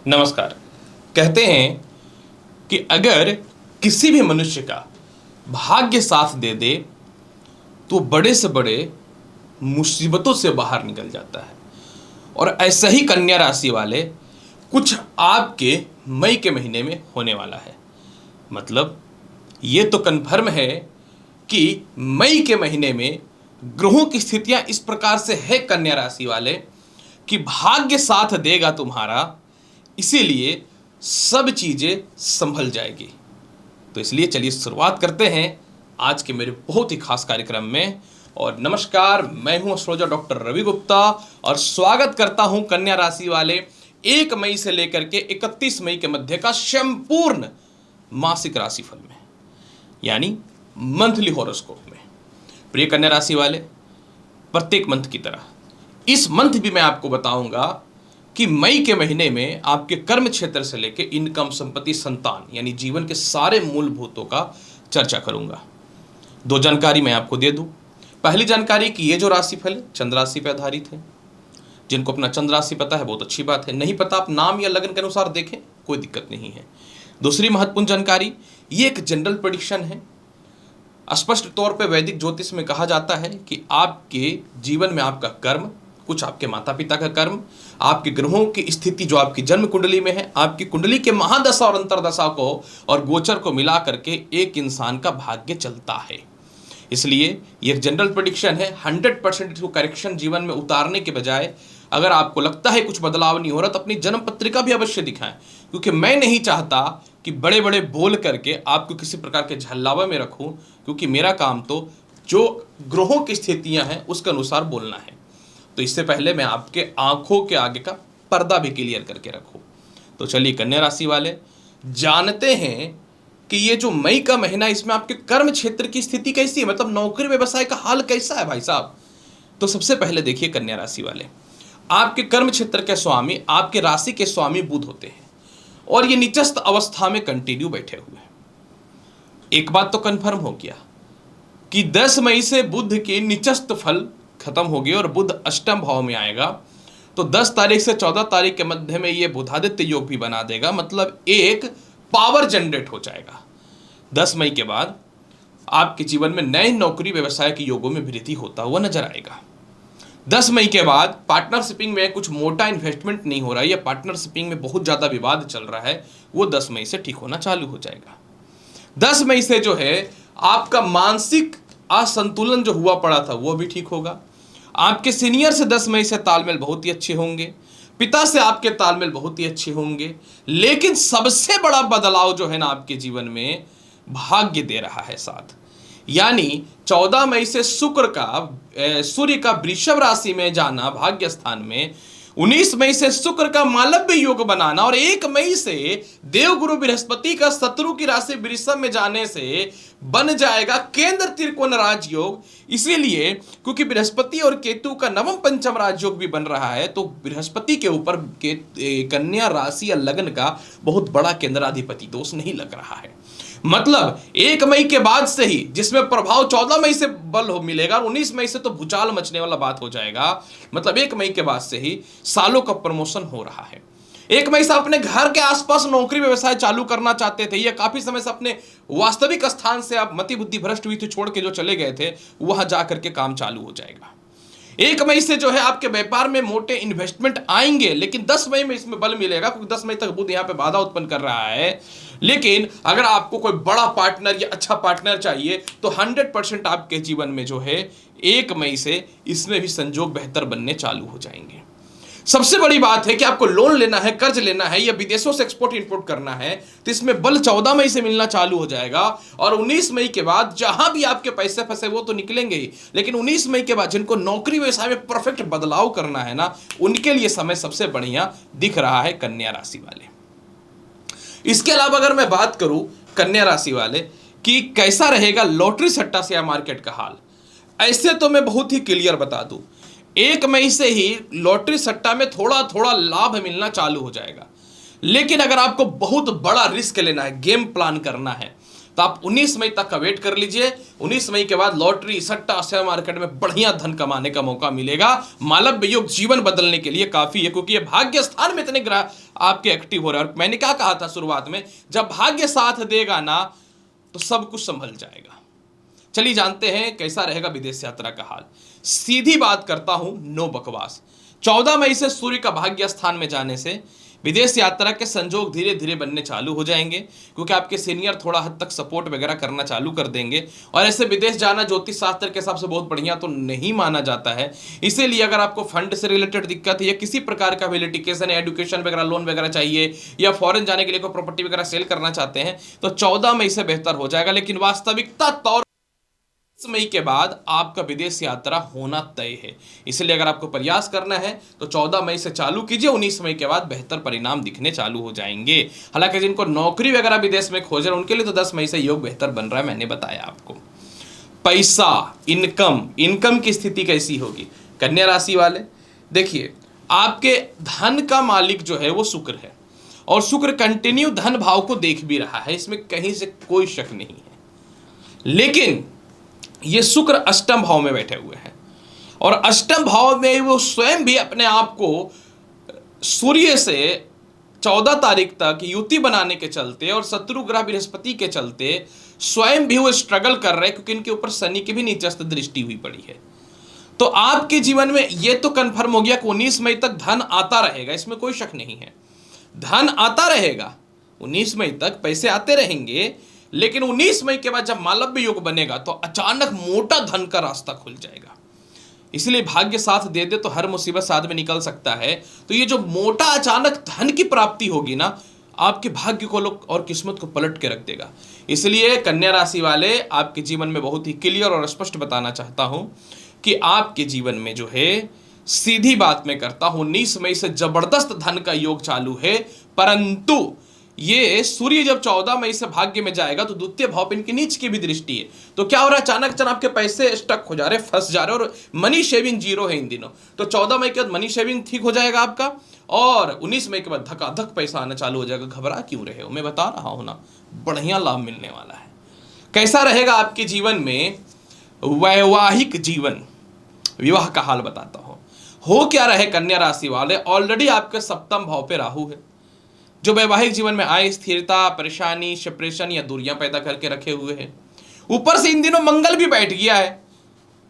नमस्कार। कहते हैं कि अगर किसी भी मनुष्य का भाग्य साथ दे दे तो बड़े से बड़े मुसीबतों से बाहर निकल जाता है। और ऐसा ही कन्या राशि वाले कुछ आपके मई के महीने में होने वाला है। मतलब ये तो कन्फर्म है कि मई के महीने में ग्रहों की स्थितियां इस प्रकार से है कन्या राशि वाले कि भाग्य साथ देगा तुम्हारा, इसीलिए सब चीजें संभल जाएगी। तो इसलिए चलिए शुरुआत करते हैं आज के मेरे बहुत ही खास कार्यक्रम में। और नमस्कार, मैं हूं एस्ट्रोलॉजर डॉक्टर रवि गुप्ता और स्वागत करता हूं कन्या राशि वाले 1 मई से लेकर के 31 मई के मध्य का संपूर्ण मासिक राशिफल में, यानी मंथली हॉरोस्कोप में। प्रिय कन्या राशि वाले, प्रत्येक मंथ की तरह इस मंथ भी मैं आपको बताऊंगा कि मई के महीने में आपके कर्म क्षेत्र से लेकर इनकम, संपत्ति, संतान यानी जीवन के सारे मूलभूतों का चर्चा करूंगा। 2 जानकारी मैं आपको दे दूं। पहली जानकारी कि ये जो राशिफल है चंद्र राशि पर आधारित है। जिनको अपना चंद्र राशि पता है बहुत अच्छी बात है, नहीं पता आप नाम या लगन के अनुसार देखें, कोई दिक्कत नहीं है। दूसरी महत्वपूर्ण जानकारी, ये एक जनरल प्रेडिक्शन है। स्पष्ट तौर पे वैदिक ज्योतिष में कहा जाता है कि आपके जीवन में आपका कर्म, कुछ आपके माता पिता का कर्म, आपके ग्रहों की स्थिति जो आपकी जन्म कुंडली में है, आपकी कुंडली के महादशा और अंतरदशा को और गोचर को मिला करके एक इंसान का भाग्य चलता है। इसलिए ये जनरल प्रेडिक्शन है। 100% इसको करेक्शन जीवन में उतारने के बजाय अगर आपको लगता है कुछ बदलाव नहीं हो रहा तो अपनी जन्म पत्रिका भी अवश्य दिखाएं, क्योंकि मैं नहीं चाहता कि बड़े बड़े बोल करके आपको किसी प्रकार के झल्लावे में रखूं, क्योंकि मेरा काम तो जो ग्रहों की स्थितियां हैं उसके अनुसार बोलना है। तो इससे पहले मैं आपके आंखों के आगे का पर्दा भी क्लियर करके रखूं। तो चलिए कन्या राशि वाले जानते हैं कि ये जो मई का महीना, इसमें आपके कर्म क्षेत्र की स्थिति कैसी है, मतलब नौकरी व्यवसाय का हाल कैसा है भाई साहब। तो सबसे पहले देखिए कन्या राशि वाले, आपके कर्म क्षेत्र के स्वामी, आपके राशि के स्वामी बुध होते हैं और ये निचस्त अवस्था में कंटिन्यू बैठे हुए हैं। एक बात तो कंफर्म हो गया कि 10 मई से बुध के निचस्त फल खत्म हो गए और बुध अष्टम भाव में आएगा। तो 10 तारीख से 14 तारीख के मध्य में ये बुधादित्य योग भी बना देगा, मतलब एक पावर जनरेट हो जाएगा। 10 मई के बाद आपके जीवन में नए नौकरी व्यवसाय के योगों में वृद्धि होता हुआ नजर आएगा। 10 मई के बाद पार्टनरशिपिंग में कुछ मोटा इन्वेस्टमेंट नहीं हो रहा है या पार्टनरशिपिंग में बहुत ज्यादा विवाद चल रहा है, वो 10 मई से ठीक होना चालू हो जाएगा। 10 मई से जो है आपका मानसिक असंतुलन जो हुआ पड़ा था वो भी ठीक होगा। आपके सीनियर से 10 मई से तालमेल बहुत ही अच्छे होंगे, पिता से आपके तालमेल बहुत ही अच्छे होंगे। लेकिन सबसे बड़ा बदलाव जो है ना आपके जीवन में भाग्य दे रहा है साथ, यानी 14 मई से सूर्य का वृषभ राशि में जाना भाग्य स्थान में, 19 मई से शुक्र का मालव्य योग बनाना और 1 मई से देवगुरु बृहस्पति का शत्रु की राशि वृषभ में जाने से बन जाएगा केंद्र त्रिकोण राजयोग। इसीलिए क्योंकि बृहस्पति और केतु का नवम पंचम राजयोग भी बन रहा है, तो बृहस्पति के ऊपर कन्या राशि या लग्न का बहुत बड़ा केंद्राधिपति दोष नहीं लग रहा है। मतलब 1 मई के बाद से ही, जिसमें प्रभाव 14 मई से बल हो मिलेगा और 19 मई से तो भूचाल मचने वाला बात हो जाएगा। मतलब 1 मई के बाद से ही सालों का प्रमोशन हो रहा है। 1 मई से अपने घर के आसपास नौकरी व्यवसाय चालू करना चाहते थे या काफी समय से अपने वास्तविक स्थान से आप मति बुद्धि भ्रष्ट हुई थी छोड़ के जो चले गए थे, वहां जाकर के काम चालू हो जाएगा। 1 मई से जो है आपके व्यापार में मोटे इन्वेस्टमेंट आएंगे, लेकिन 10 मई में इसमें बल मिलेगा, क्योंकि 10 मई तक बुध यहाँ पे बाधा उत्पन्न कर रहा है। लेकिन अगर आपको कोई बड़ा पार्टनर या अच्छा पार्टनर चाहिए तो 100% आपके जीवन में जो है 1 मई से इसमें भी संजोग बेहतर बनने चालू हो जाएंगे। सबसे बड़ी बात है कि आपको लोन लेना है, कर्ज लेना है या विदेशों से एक्सपोर्ट इंपोर्ट करना है, तो इसमें बल 14 मई से मिलना चालू हो जाएगा। और 19 मई के बाद जहां भी आपके पैसे फंसे वो तो निकलेंगे ही, लेकिन 19 मई के बाद जिनको नौकरी व्यवसाय में परफेक्ट बदलाव करना है ना, उनके लिए समय सबसे बढ़िया दिख रहा है कन्या राशि वाले। इसके अलावा अगर मैं बात करूं कन्या राशि वाले कि कैसा रहेगा लॉटरी सट्टा शेयर मार्केट का हाल, ऐसे तो मैं बहुत ही क्लियर बता दूं, 1 मई से ही लॉटरी सट्टा में थोड़ा थोड़ा लाभ मिलना चालू हो जाएगा। लेकिन अगर आपको बहुत बड़ा रिस्क लेना है, गेम प्लान करना है, तो आप 19 मई तक का वेट कर लीजिए। 19 मई के बाद लॉटरी, सट्टा, शेयर मार्केट में बढ़िया धन कमाने का मौका मिलेगा। मालव्य योग जीवन बदलने के लिए काफी है, क्योंकि ये भाग्य स्थान में इतने ग्रह आपके एक्टिव हो रहे हैं। और मैंने क्या कहा था शुरुआत में, जब भाग्य साथ देगा ना तो सब कुछ संभल जाएगा। चलिए जानते हैं कैसा रहेगा विदेश यात्रा का हाल। सीधी बात करता हूं, नो बकवास। 14 मई से सूर्य का भाग्य स्थान में जाने से विदेश यात्रा के संजोग धीरे धीरे बनने चालू हो जाएंगे, क्योंकि आपके सीनियर थोड़ा हद तक सपोर्ट वगैरह करना चालू कर देंगे। और ऐसे विदेश जाना ज्योतिष शास्त्र के हिसाब से बहुत बढ़िया तो नहीं माना जाता है। इसीलिए अगर आपको फंड से रिलेटेड दिक्कत है या किसी प्रकार का भी लिटिगेशन, एजुकेशन वगैरह, लोन वगैरह चाहिए, या फॉरेन जाने के लिए कोई प्रॉपर्टी वगैरह सेल करना चाहते हैं, तो 14 मई से बेहतर हो जाएगा। लेकिन वास्तविकता तौर मई के बाद आपका विदेश यात्रा होना तय है। इसलिए अगर आपको प्रयास करना है तो 14 मई से चालू कीजिए। 19 मई के बाद बेहतर परिणाम दिखने चालू हो जाएंगे। हालांकि जिनको नौकरी वगैरह विदेश में खोज रहे हैं उनके लिए तो 10 मई से योग बेहतर बन रहा है, मैंने बताया आपको। पैसा, इनकम की स्थिति कैसी होगी कन्या राशि वाले? देखिए, आपके धन का मालिक जो है वो शुक्र है, और शुक्र कंटिन्यू धन भाव को देख भी रहा है, इसमें कहीं से कोई शक नहीं है। लेकिन ये शुक्र अष्टम भाव में बैठे हुए हैं, और अष्टम भाव में वो स्वयं भी अपने आप को सूर्य से 14 तारीख तक युति बनाने के चलते और शत्रु ग्रह बृहस्पति के चलते स्वयं भी वो स्ट्रगल कर रहे हैं, क्योंकि इनके ऊपर शनि की भी नीचस्थ दृष्टि हुई पड़ी है। तो आपके जीवन में ये तो कंफर्म हो गया कि 19 मई तक धन आता रहेगा, इसमें कोई शक नहीं है। धन आता रहेगा, 19 मई तक पैसे आते रहेंगे। लेकिन 19 मई के बाद जब मालव्य योग बनेगा तो अचानक मोटा धन का रास्ता खुल जाएगा। इसलिए भाग्य साथ दे दे तो हर मुसीबत साथ में निकल सकता है। तो ये जो मोटा अचानक धन की प्राप्ति होगी ना, आपके भाग्य को और किस्मत को पलट के रख देगा। इसलिए कन्या राशि वाले, आपके जीवन में बहुत ही क्लियर और स्पष्ट बताना चाहता हूं कि आपके जीवन में जो है, सीधी बात मैं करता हूं, 19 मई से जबरदस्त धन का योग चालू है। परंतु ये सूर्य जब 14 मई से भाग्य में जाएगा तो द्वितीय भाव पे इनकी नीच की भी दृष्टि है। तो क्या हो रहा है, अचानक आपके पैसे स्टक हो जा रहे, फंस जा रहे, और मनी शेविंग जीरो है इन दिनों। तो 14 मई के बाद मनी शेविंग ठीक हो जाएगा आपका, और 19 मई के बाद धकाधक पैसा आना चालू हो जाएगा। घबरा क्यों रहे हो, मैं बता रहा हूं ना, बढ़िया लाभ मिलने वाला है। कैसा रहेगा आपके जीवन में वैवाहिक जीवन, विवाह का हाल बताता हूं। हो क्या रहे कन्या राशि वाले, ऑलरेडी आपके सप्तम भाव पे राहु है, जो वैवाहिक जीवन में आए स्थिरता, परेशानी, सेपरेशन या दूरियां पैदा करके रखे हुए हैं। ऊपर से इन दिनों मंगल भी बैठ गया है,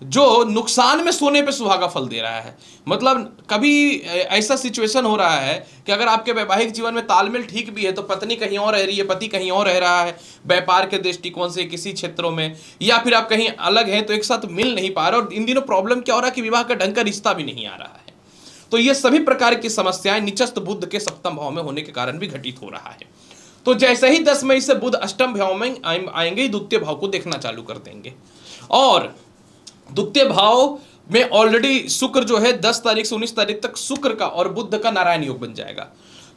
जो नुकसान में सोने पे सुहागा फल दे रहा है। मतलब कभी ऐसा सिचुएशन हो रहा है कि अगर आपके वैवाहिक जीवन में तालमेल ठीक भी है तो पत्नी कहीं और रह रही है, पति कहीं और रह रहा है, व्यापार के दृष्टिकोण से किसी क्षेत्रों में, या फिर आप कहीं अलग हैं तो एक साथ मिल नहीं पा रहे। और इन दिनों प्रॉब्लम क्या हो रहा है कि विवाह का ढंग का रिश्ता भी नहीं आ रहा है। तो ये सभी प्रकार की समस्याएं निचस्थ बुध के सप्तम भाव में होने के कारण भी घटित हो रहा है। तो जैसे ही 10 मई से बुध अष्टम भाव में आएंगे, द्वितीय भाव को देखना चालू कर देंगे। और द्वितीय भाव में ऑलरेडी शुक्र जो है 10 तारीख से 19 तारीख तक शुक्र का और बुध का नारायण योग बन जाएगा।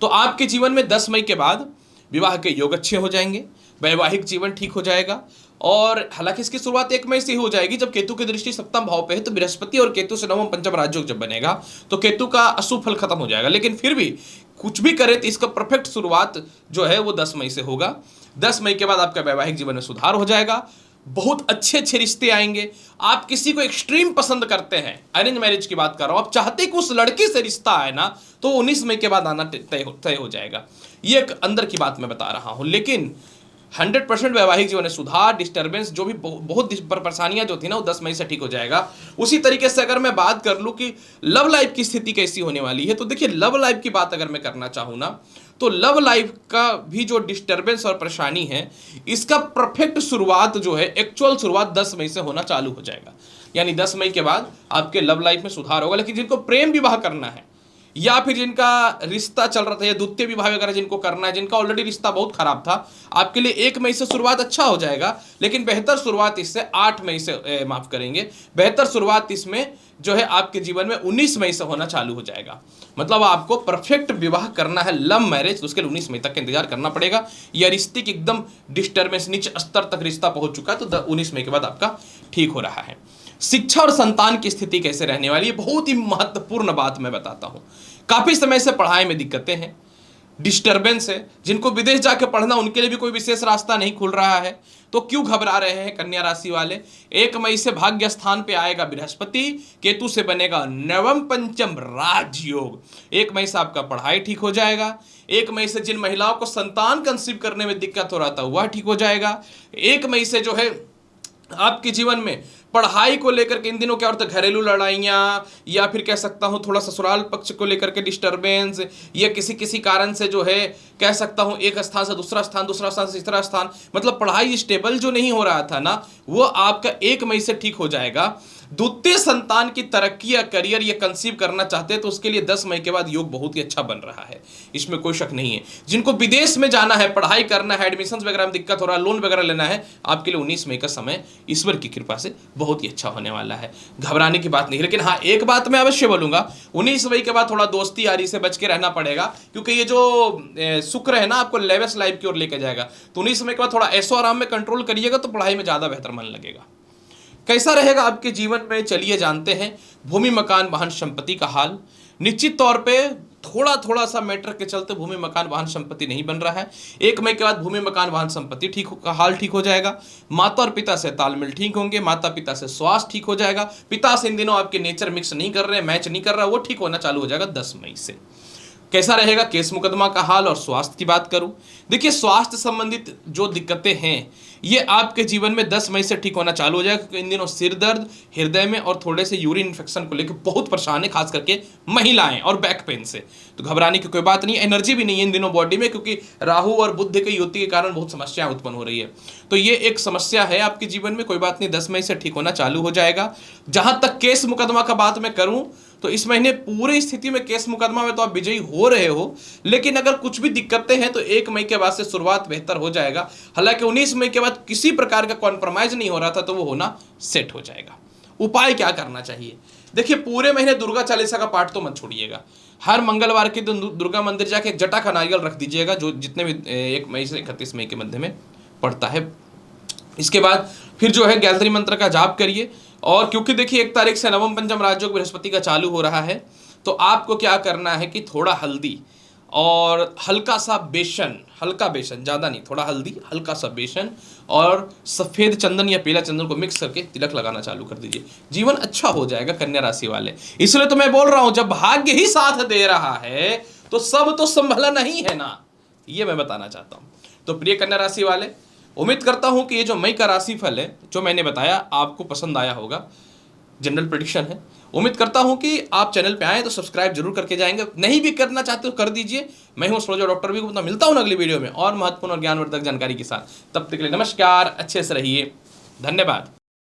तो आपके जीवन में 10 मई के बाद विवाह के योग अच्छे हो जाएंगे, वैवाहिक जीवन ठीक हो जाएगा। और हालांकि इसकी शुरुआत 1 मई से ही हो जाएगी, जब केतु की दृष्टि सप्तम भाव पे है। तो बृहस्पति और केतु से नवम पंचम राजयोग जब बनेगा तो केतु का अशुभ फल खत्म हो जाएगा। लेकिन फिर भी कुछ भी करे तो इसका परफेक्ट शुरुआत जो है वो 10 मई से होगा। 10 मई के बाद आपका वैवाहिक जीवन में सुधार हो जाएगा, बहुत अच्छे अच्छे रिश्ते आएंगे। आप किसी को एक्सट्रीम पसंद करते हैं, अरेंज मैरिज की बात कर रहा हूं, आप चाहते कि उस लड़की से रिश्ता आए ना, तो 19 मई के बाद आना तय हो जाएगा। ये एक अंदर की बात मैं बता रहा हूं। लेकिन 100% वैवाहिक जीवन में सुधार, डिस्टर्बेंस, जो भी बहुत परेशानियां जो थी ना, वो 10 मई से ठीक हो जाएगा। उसी तरीके से अगर मैं बात कर लूं कि लव लाइफ की स्थिति कैसी होने वाली है, तो देखिए, लव लाइफ की बात अगर मैं करना चाहूं ना, तो लव लाइफ का भी जो डिस्टर्बेंस और परेशानी है, इसका परफेक्ट शुरुआत जो है, एक्चुअल शुरुआत 10 मई से होना चालू हो जाएगा। यानी 10 मई के बाद आपके लव लाइफ में सुधार होगा। लेकिन जिनको प्रेम विवाह करना है, या फिर जिनका रिश्ता चल रहा था, या द्वितीय विवाह वगैरह जिनको करना है, जिनका ऑलरेडी रिश्ता बहुत खराब था, आपके लिए 1 मई से शुरुआत अच्छा हो जाएगा। लेकिन बेहतर शुरुआत इससे 8 मई से माफ करेंगे, बेहतर शुरुआत इसमें जो है आपके जीवन में 19 मई से होना चालू हो जाएगा। मतलब आपको परफेक्ट विवाह करना है, लव मैरिज, तो उसके लिए 19 मई तक का इंतजार करना पड़ेगा। या रिश्ते की एकदम डिस्टर्बेंस, नीचे स्तर तक रिश्ता पहुंच चुका है, तो 19 मई के बाद आपका ठीक हो रहा है। शिक्षा और संतान की स्थिति कैसे रहने वाली है, बहुत ही महत्वपूर्ण बात मैं बताता हूं। काफी समय से पढ़ाई में दिक्कतें हैं, डिस्टरबेंस है। जिनको विदेश जाके पढ़ना उनके लिए भी कोई विशेष रास्ता नहीं खुल रहा है, तो क्यों घबरा रहे हैं कन्या राशि वाले। 1 मई से भाग्य स्थान पे आएगा बृहस्पति, केतु से बनेगा नवम पंचम राजयोग। 1 मई से आपका पढ़ाई ठीक हो जाएगा। 1 मई से जिन महिलाओं को संतान कंसीव करने में दिक्कत हो रहा था वह ठीक हो जाएगा। 1 मई से जो है आपके जीवन में पढ़ाई को लेकर के इन दिनों क्या होता है, घरेलू लड़ाइयाँ, या फिर कह सकता हूँ थोड़ा ससुराल पक्ष को लेकर के डिस्टरबेंस, या किसी किसी कारण से जो है कह सकता हूँ एक स्थान से दूसरा स्थान, दूसरा स्थान से तीसरा स्थान, मतलब पढ़ाई स्टेबल जो नहीं हो रहा था ना, वो आपका 1 मई से ठीक हो जाएगा। द्वितीय संतान की तरक्की या करियर या कंसीव करना चाहते हैं तो उसके लिए 10 मई के बाद योग बहुत ही अच्छा बन रहा है, इसमें कोई शक नहीं है। जिनको विदेश में जाना है, पढ़ाई करना है, एडमिशन वगैरह में दिक्कत हो रहा है, लोन वगैरह लेना है, आपके लिए 19 मई का समय ईश्वर की कृपा से बहुत ही अच्छा होने वाला है। घबराने की बात नहीं। लेकिन हाँ, एक बात मैं अवश्य बोलूंगा, 19 मई के बाद थोड़ा दोस्ती यारी से बच के रहना पड़ेगा, क्योंकि ये जो शुक्र है ना आपको लेवेस्ट लाइफ की ओर लेकर जाएगा। तो 19 मई के बाद थोड़ा ऐशो आराम में कंट्रोल करिएगा तो पढ़ाई में ज्यादा बेहतर मन लगेगा। कैसा रहेगा आपके जीवन में, चलिए जानते हैं। भूमि मकान वाहन संपत्ति का हाल निश्चित तौर पे थोड़ा थोड़ा सा मैटर के चलते भूमि मकान वाहन संपत्ति नहीं बन रहा है। 1 मई के बाद भूमि मकान वाहन संपत्ति का हाल ठीक हो जाएगा। माता और पिता से तालमेल ठीक होंगे, माता पिता से स्वास्थ्य ठीक हो जाएगा। पिता से इन दिनों आपके नेचर मिक्स नहीं कर रहे, मैच नहीं कर रहा, वो ठीक होना चालू हो जाएगा 10 मई से। कैसा रहेगा केस मुकदमा का हाल और स्वास्थ्य की बात करूं, देखिए स्वास्थ्य संबंधित जो दिक्कतें हैं ये आपके जीवन में 10 मई से ठीक होना चालू हो जाएगा, क्योंकि इन दिनों सिर दर्द, हृदय में और थोड़े से यूरिन इन्फेक्शन को लेकर बहुत परेशान है, खास करके महिलाएं, और बैक पेन से। तो घबराने की कोई बात नहीं, एनर्जी भी नहीं है इन दिनों बॉडी में, क्योंकि राहु और बुध की युति के कारण बहुत समस्याएं उत्पन्न हो रही है। तो ये एक समस्या है आपके जीवन में, कोई बात नहीं, 10 मई से ठीक होना चालू हो जाएगा। जहां तक केस मुकदमा का बात मैं करूं तो इस महीने पूरी स्थिति में केस मुकदमा में तो आप विजयी हो रहे हो, लेकिन अगर कुछ भी दिक्कतें हैं तो 1 मई के बाद से शुरुआत बेहतर हो जाएगा। हालांकि 19 मई के बाद किसी प्रकार का कॉम्प्रोमाइज नहीं हो रहा था, तो वो होना सेट हो जाएगा। उपाय क्या करना चाहिए, देखिए पूरे महीने दुर्गा चालीसा का पाठ तो मत छोड़िएगा। हर मंगलवार के दिन दुर्गा मंदिर जाके एक जटा का नारियल रख दीजिएगा, जो जितने भी 1 मई से 31 मई के मध्य में पड़ता है। इसके बाद फिर जो है गायत्री मंत्र का जाप करिए। और क्योंकि देखिए 1 तारीख से नवम पंचम राजयोग बृहस्पति का चालू हो रहा है, तो आपको क्या करना है कि थोड़ा हल्दी और हल्का सा बेसन, हल्का बेसन, ज़्यादा नहीं, थोड़ा हल्दी, हल्का सा बेसन और सफ़ेद चंदन या पीला चंदन को मिक्स करके तिलक लगाना चालू कर दीजिए। जीवन अच्छा हो जाएगा कन्या राशि वाले। इसलिए तो मैं बोल रहा हूँ, जब भाग्य ही साथ दे रहा है तो सब तो संभला नहीं है ना, ये मैं बताना चाहता हूँ। तो प्रिय कन्या राशि वाले, उम्मीद करता हूं कि ये जो मई का राशिफल है जो मैंने बताया आपको पसंद आया होगा। जनरल प्रेडिक्शन है। उम्मीद करता हूं कि आप चैनल पे आए तो सब्सक्राइब जरूर करके जाएंगे, नहीं भी करना चाहते तो कर दीजिए। मैं हूं एस्ट्रोलॉजर डॉक्टर वी गुप्ता, मिलता हूं अगली वीडियो में और महत्वपूर्ण और ज्ञानवर्धक जानकारी के साथ। तब तक के लिए नमस्कार, अच्छे से रहिए, धन्यवाद।